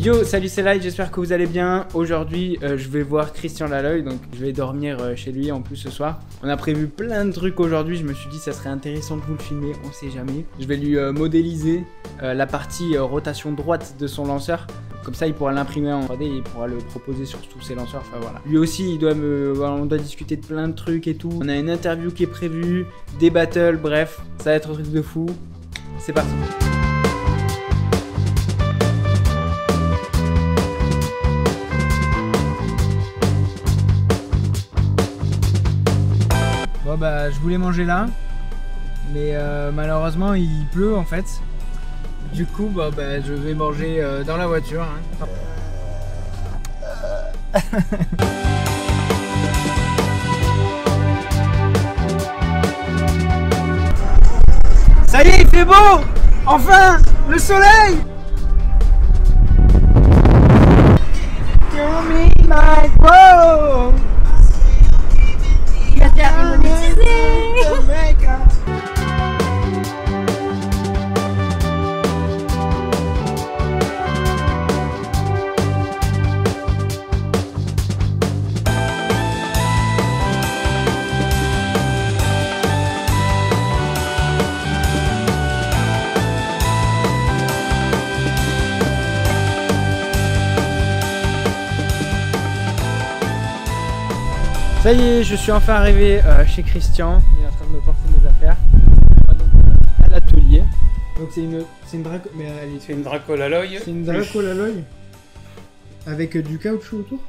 Yo, salut, c'est Light, j'espère que vous allez bien. Aujourd'hui, je vais voir Christian Laloy, donc je vais dormir chez lui en plus ce soir. On a prévu plein de trucs aujourd'hui, je me suis dit ça serait intéressant de vous le filmer, on sait jamais. Je vais lui modéliser la partie rotation droite de son lanceur. Comme ça, il pourra l'imprimer en 3D et il pourra le proposer sur tous ses lanceurs. Enfin voilà. Lui aussi, on doit discuter de plein de trucs et tout. On a une interview qui est prévue, des battles, bref, ça va être un truc de fou. C'est parti. Bon bah je voulais manger là, mais malheureusement il pleut en fait. Du coup bah, je vais manger dans la voiture. Hein. Ça y est, il fait beau! Enfin! Le soleil! Tell me my bro! Il va faire monétiser. Ça y est, je suis enfin arrivé chez Christian. Il est en train de me porter mes affaires. À l'atelier. Donc c'est une Draco. Mais c'est une Draco Laloy. C'est une Draco Laloy. Avec du caoutchouc autour.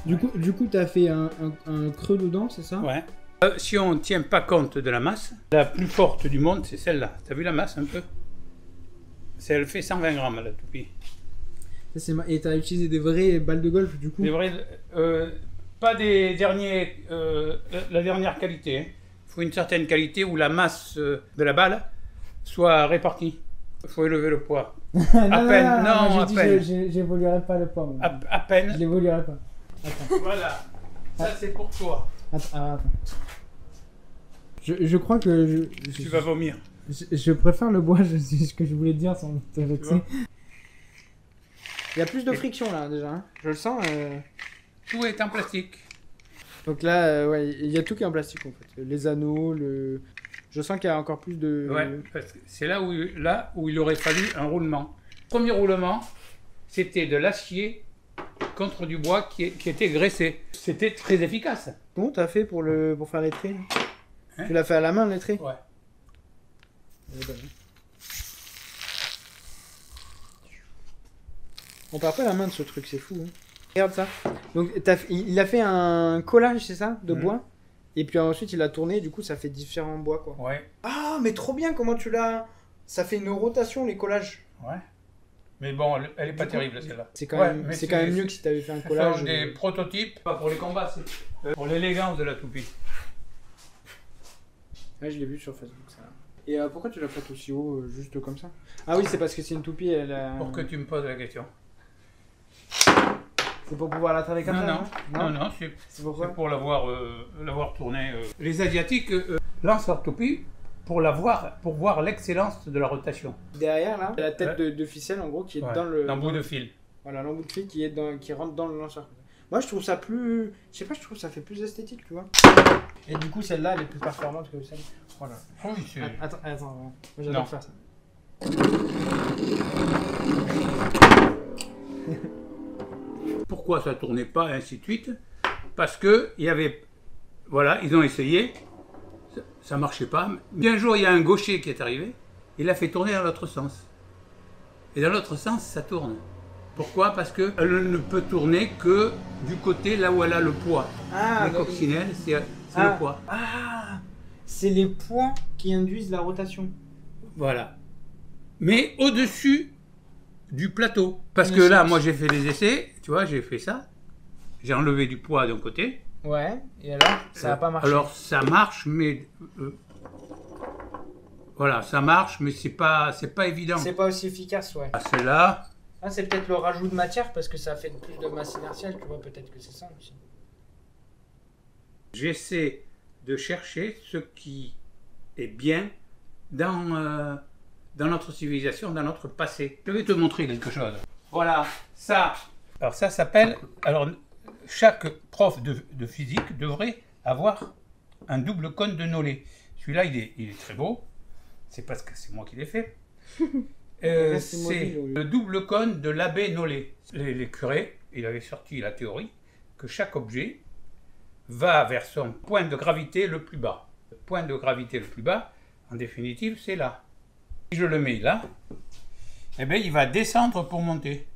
Du coup, t'as fait un creux dedans, c'est ça? Ouais. Si on ne tient pas compte de la masse, la plus forte du monde, c'est celle-là. T'as vu la masse un peu? Elle fait 120 grammes la toupie. Et t'as utilisé des vraies balles de golf du coup? Des vraies. Pas des derniers, la dernière qualité. Hein. Il faut une certaine qualité où la masse de la balle soit répartie. Il faut élever le poids. À peine. Non, à peine. J'évoluerai pas le poids. Moi. À peine. Je l'évoluerai pas. Attends. Voilà. Ça c'est pour toi. Attends. Je crois que tu vas vomir. Je préfère le bois. C'est ce que je voulais dire sans te vexer. Il y a plus de friction là déjà. Hein. Je le sens. Tout est en plastique. Donc là, ouais, il y a tout qui est en plastique en fait. Les anneaux, je sens qu'il y a encore plus de... Ouais, parce que c'est là où il aurait fallu un roulement. Le premier roulement, c'était de l'acier contre du bois qui était graissé. C'était très efficace. Comment t'as fait pour faire les traits? Hein? Tu l'as fait à la main les traits? Ouais. On perd pas la main de ce truc, c'est fou. Hein. Regarde ça. Donc il a fait un collage, c'est ça, de bois. Et puis ensuite il a tourné, du coup ça fait différents bois quoi. Ouais. Ah mais trop bien, comment tu l'as... Ça fait une rotation les collages. Ouais. Mais bon, elle est pas terrible celle-là. C'est quand même mieux que si t'avais fait un collage. Ce sont des prototypes, pas pour les combats, c'est pour l'élégance de la toupie. Ouais, je l'ai vu sur Facebook ça. Et pourquoi tu l'as fait aussi haut, juste comme ça? Ah oui, c'est parce que c'est une toupie, elle a... Pour que tu me poses la question. C'est pour pouvoir l'attraper comme ça? Non, c'est pour l'avoir tourné. Les Asiatiques lancent leur toupie pour voir l'excellence de la rotation. Derrière là, la tête de ficelle en gros qui est dans le... L'embout de fil. Voilà, l'embout de fil qui rentre dans le lanceur. Moi je trouve ça plus... Je sais pas, je trouve ça fait plus esthétique, tu vois. Et du coup celle-là elle est plus performante que celle. Voilà. Oui, c'est... Attends, moi j'adore faire ça. Pourquoi ça tournait pas et ainsi de suite? Parce que il y avait, voilà, ils ont essayé, ça marchait pas. Mais un jour il y a un gaucher qui est arrivé, il l'a fait tourner dans l'autre sens. Et dans l'autre sens ça tourne. Pourquoi? Parce que elle ne peut tourner que du côté là où elle a le poids. La coccinelle, c'est le poids. Ah, c'est les poids qui induisent la rotation. Voilà. Mais au-dessus du plateau. Parce que là, moi j'ai fait les essais, tu vois, j'ai fait ça. J'ai enlevé du poids d'un côté. Ouais, et alors ça n'a pas marché. Alors ça marche, mais... voilà, ça marche, mais c'est pas évident. C'est pas aussi efficace, ouais. Ah, c'est là. Ah, c'est peut-être le rajout de matière parce que ça fait plus de masse inertielle, tu vois, peut-être que c'est ça aussi. J'essaie de chercher ce qui est bien dans notre civilisation, dans notre passé. Je vais te montrer quelque chose. Voilà, ça. Alors ça s'appelle... Alors, chaque prof de physique devrait avoir un double cône de Nollet. Celui-là, il est très beau. C'est parce que c'est moi qui l'ai fait. C'est le double cône de l'abbé Nollet. Les curés, il avait sorti la théorie que chaque objet va vers son point de gravité le plus bas. Le point de gravité le plus bas, en définitive, c'est là. Si je le mets là, eh bien, il va descendre pour monter.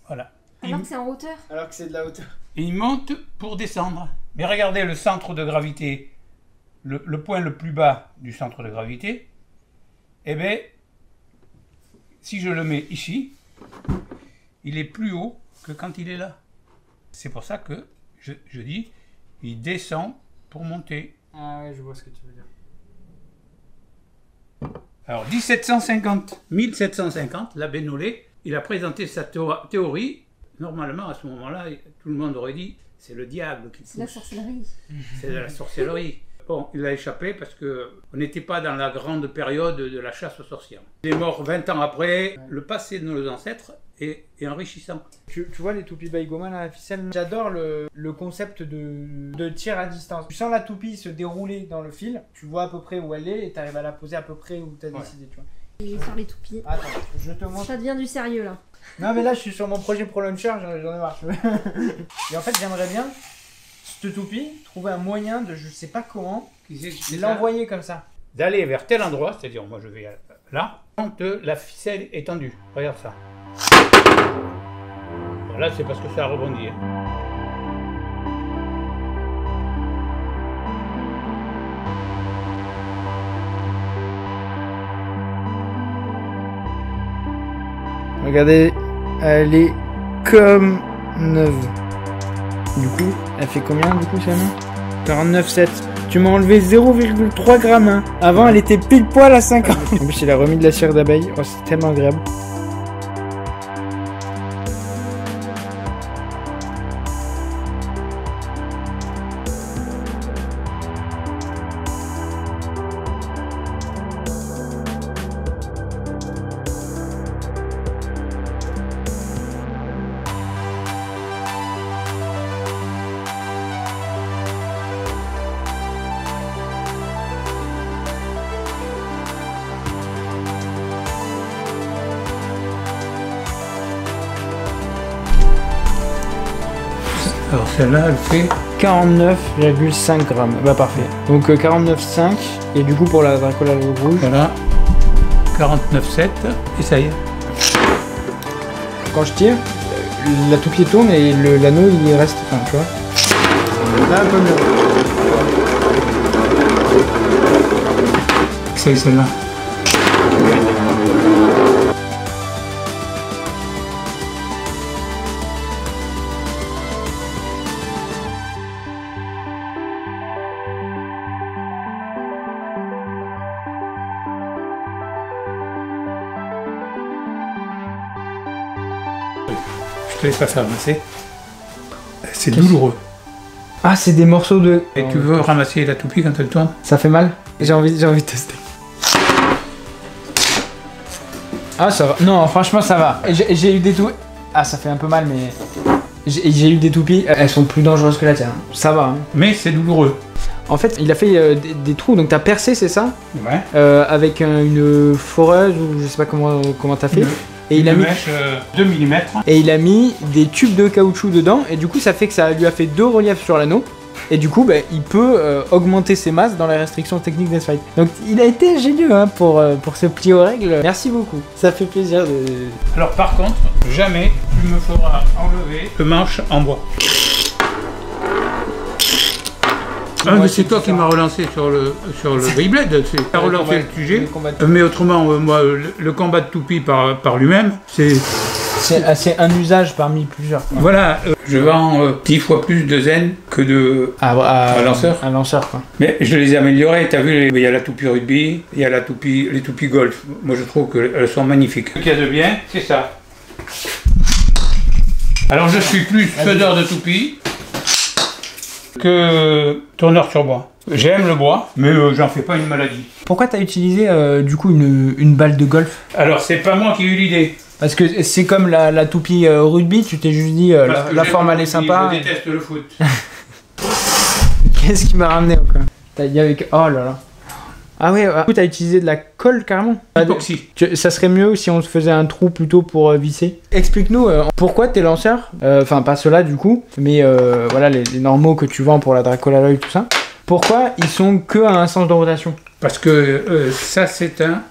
Voilà. Alors que c'est en hauteur. Alors que c'est de la hauteur. Il monte pour descendre. Mais regardez le centre de gravité, le point le plus bas du centre de gravité, eh bien, si je le mets ici, il est plus haut que quand il est là. C'est pour ça que je dis, il descend pour monter. Ah ouais, je vois ce que tu veux dire. Alors, 1750, l'abbé Nollet, il a présenté sa théorie. Normalement, à ce moment-là, tout le monde aurait dit, c'est le diable qui pousse. C'est la sorcellerie. C'est de la sorcellerie. Bon, il a échappé parce qu'on n'était pas dans la grande période de la chasse aux sorcières. Il est mort 20 ans après. Le passé de nos ancêtres est enrichissant. Tu vois les toupies Baïgoma, la ficelle. J'adore le concept de tir à distance. Tu sens la toupie se dérouler dans le fil, tu vois à peu près où elle est et tu arrives à la poser à peu près où tu as décidé. Tu vois. Et sur les toupies. Attends, je te montre. Ça devient du sérieux là. Non mais là je suis sur mon projet Pro Launcher, j'en ai marre. Et en fait j'aimerais bien, cette toupie, trouver un moyen de, je sais pas comment, l'envoyer comme ça. D'aller vers tel endroit, c'est-à-dire moi je vais là, quand la ficelle est tendue. Regarde ça. Là c'est parce que ça a rebondi. Regardez, elle est comme neuve. Du coup, elle fait combien du coup celle-là 49,7. Tu m'as enlevé 0,3 grammes. Hein. Avant, elle était pile poil à 50. En plus, il a remis de la cire d'abeille. Oh, c'est tellement agréable. Alors celle-là, elle fait 49,5 grammes. Bah parfait. Donc 49,5. Et du coup pour la Dracola rouge. Voilà. 49,7. Et ça y est. Quand je tire, la toupie tourne et l'anneau il reste. Enfin, tu vois. Là un peu mieux. C'est celle-là. Je te laisse pas faire ramasser. C'est douloureux. Ah, c'est des morceaux de... Et tu veux ramasser la toupie quand elle tourne? Ça fait mal? J'ai envie de tester. Ah, ça va. Non, franchement, ça va. J'ai eu des toupies... Ah, ça fait un peu mal, mais... J'ai eu des toupies. Elles sont plus dangereuses que la tienne. Ça va. Hein. Mais c'est douloureux. En fait, il a fait des trous. Donc, t'as percé, c'est ça? Ouais. Avec une foreuse ou je sais pas comment t'as fait. Et il a mis mèche 2 mm. Et il a mis des tubes de caoutchouc dedans. Et du coup, ça fait que ça lui a fait 2 reliefs sur l'anneau. Et du coup, bah, il peut augmenter ses masses dans les restrictions techniques d'S-Fight. Donc, il a été génieux hein, pour se plier aux règles. Merci beaucoup. Ça fait plaisir de... Alors, par contre, jamais tu me feras enlever le manche en bois. Ah, mais c'est toi qui m'as relancé sur le Beyblade, tu as relancé le sujet. Mais autrement, moi, le combat de toupie par lui-même, c'est un usage parmi plusieurs. Quoi. Voilà, je vends 10 fois plus de zen que de lanceur. Un lanceur, quoi. Mais je les ai améliorés, t'as vu, il y a la toupie rugby, il y a les toupies golf. Moi, je trouve qu'elles sont magnifiques. Ce qu'il y a de bien, c'est ça. Alors, je suis plus faiseur de toupies que tourneur sur bois. J'aime le bois, mais j'en fais pas une maladie. Pourquoi t'as utilisé du coup une balle de golf? Alors, c'est pas moi qui ai eu l'idée. Parce que c'est comme la toupie rugby, tu t'es juste dit la forme elle est sympa. Je déteste le foot. Qu'est-ce qui m'a ramené quoi? T'as dit avec... Oh là là. Ah ouais, du coup t'as utilisé de la colle carrément? Époxy. Ça serait mieux si on se faisait un trou plutôt pour visser. Explique-nous pourquoi tes lanceurs, enfin pas ceux-là du coup, mais voilà les normaux que tu vends pour la Dracolalloy tout ça, pourquoi ils sont que à un sens de rotation? Parce que ça, ce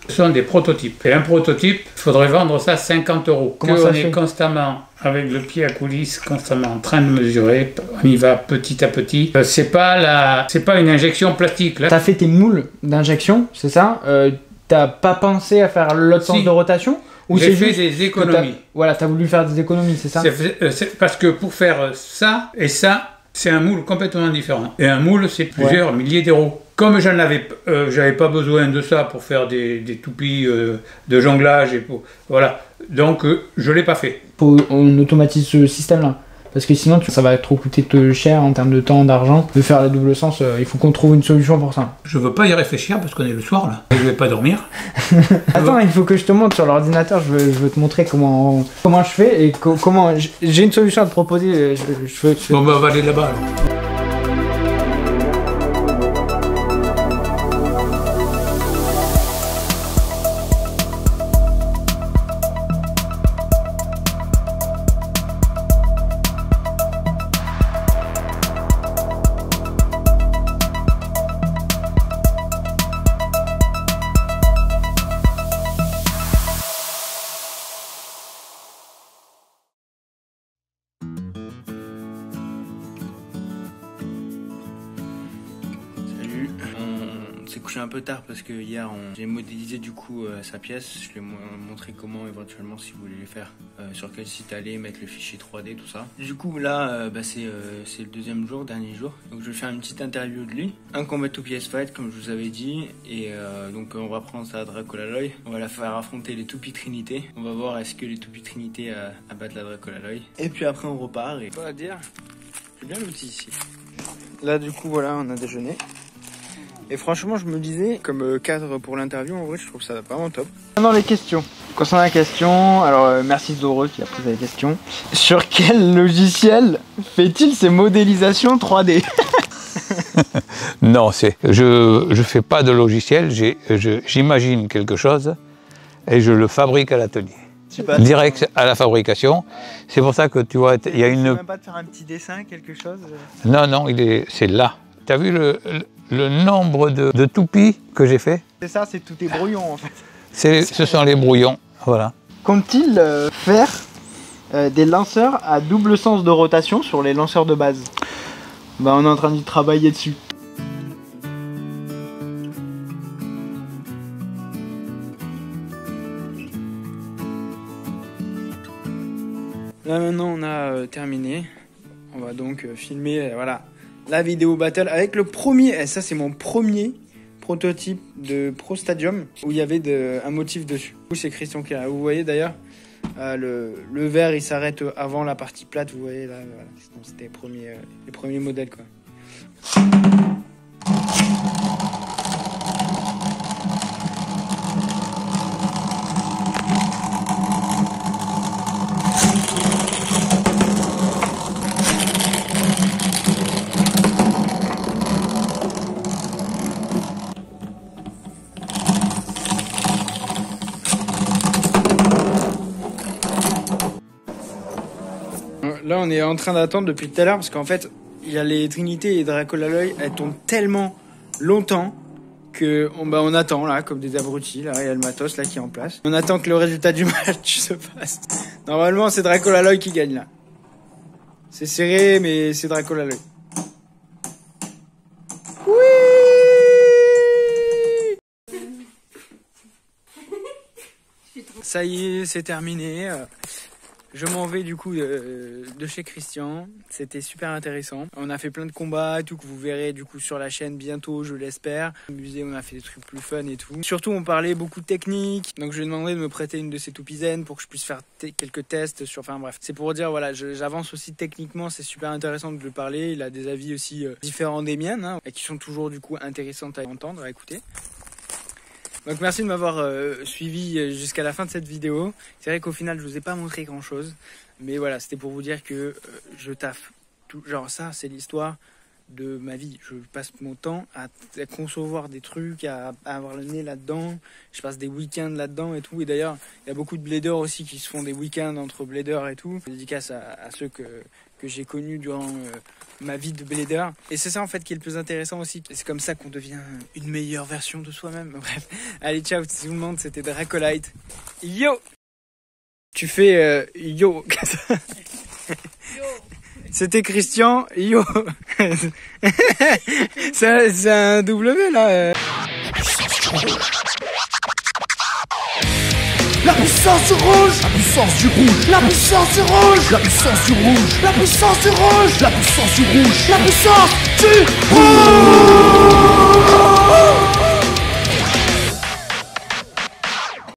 sont des prototypes. Et un prototype, il faudrait vendre ça 50 €. Comment ça on se fait? est constamment avec le pied à coulisses, constamment en train de mesurer. On y va petit à petit. C'est pas une injection plastique. Là. T'as fait tes moules d'injection, c'est ça? T'as pas pensé à faire l'autre sens Si. de rotation? Ou J'ai c'est fait juste des que économies. voilà, t'as voulu faire des économies, c'est ça? C'est parce que pour faire ça et ça, c'est un moule complètement différent. Et un moule, c'est plusieurs milliers d'euros. Comme j'avais pas besoin de ça pour faire des toupies de jonglage et voilà, donc je l'ai pas fait. Faut on automatise ce système-là. Parce que sinon, ça va trop coûter cher en termes de temps, d'argent. De faire la double sens, il faut qu'on trouve une solution pour ça. Je veux pas y réfléchir parce qu'on est le soir là. Et je vais pas dormir. Attends, il faut que je te montre sur l'ordinateur. Je veux te montrer comment je fais et comment. J'ai une solution à te proposer. Bon, bah, on va aller là-bas. Alors. Salut, on s'est couché un peu tard parce que hier j'ai modélisé du coup sa pièce. Je lui ai montré comment éventuellement si vous voulez les faire, sur quel site aller, mettre le fichier 3D, tout ça. Du coup là c'est le deuxième jour, dernier jour. Donc je vais faire une petite interview de lui. Un combat to PS Fight comme je vous avais dit. Et donc on va prendre sa Dracolalloy. On va la faire affronter les toupies Trinité. On va voir est-ce que les toupies Trinité abattent la Dracolalloy. Et puis après on repart et pas à dire, j'ai bien l'outil ici. Là du coup voilà on a déjeuné. Et franchement, je me disais, comme cadre pour l'interview, en vrai, je trouve ça vraiment top. Concernant les questions. Concernant la question, alors merci Zoro qui a posé la question. Sur quel logiciel fait-il ses modélisations 3D? Non, je fais pas de logiciel, j'imagine quelque chose et je le fabrique à l'atelier. Direct à la fabrication. C'est pour ça que tu vois, il y a une... Tu peux même pas te faire un petit dessin, quelque chose? Non, non, c'est là. Tu as vu le nombre de toupies que j'ai fait? C'est ça, c'est tout est brouillon en fait. Ce sont les brouillons, voilà. Compte-t-il faire des lanceurs à double sens de rotation sur les lanceurs de base? Bah on est en train de travailler dessus. Là maintenant on a terminé. On va donc filmer voilà, la vidéo battle avec le premier, et ça c'est mon premier prototype de Pro Stadium où il y avait un motif dessus. C'est Christian qui a, vous voyez d'ailleurs, le vert il s'arrête avant la partie plate, vous voyez là, voilà. C'était les premiers modèles quoi. Là on est en train d'attendre depuis tout à l'heure parce qu'en fait il y a les Trinité et Dracolalloy, elles tournent tellement longtemps que on attend là comme des abrutis. Là il y a le matos là qui est en place. On attend que le résultat du match se passe. Normalement c'est Dracolalloy qui gagne là. C'est serré mais c'est Dracolalloy. Oui. Ça y est, c'est terminé. Je m'en vais du coup de chez Christian. C'était super intéressant. On a fait plein de combats et tout que vous verrez du coup sur la chaîne bientôt, je l'espère. Amusé, on a fait des trucs plus fun et tout. Surtout, on parlait beaucoup de technique. Donc je lui ai demandé de me prêter une de ses toupies zen pour que je puisse faire quelques tests sur. Enfin bref, c'est pour dire voilà, j'avance aussi techniquement. C'est super intéressant de le parler. Il a des avis aussi différents des miennes hein, et qui sont toujours du coup intéressantes à entendre, à écouter. Donc merci de m'avoir suivi jusqu'à la fin de cette vidéo. C'est vrai qu'au final je vous ai pas montré grand chose, mais voilà, c'était pour vous dire que je taffe tout. Genre ça c'est l'histoire de ma vie. Je passe mon temps à concevoir des trucs, à avoir le nez là-dedans. Je passe des week-ends là-dedans et tout. Et d'ailleurs il y a beaucoup de bladers aussi qui se font des week-ends entre bladers et tout. Dédicace à ceux que j'ai connus durant ma vie de blader. Et c'est ça en fait qui est le plus intéressant aussi. C'est comme ça qu'on devient une meilleure version de soi-même. Bref, allez ciao tout le monde, c'était Dracolite. Yo. Tu fais yo. C'était Christian, yo. C'est un W là. La puissance du rouge, la puissance du rouge, la puissance du rouge, la puissance du rouge, la puissance du rouge, la puissance du rouge, la puissance du rouge.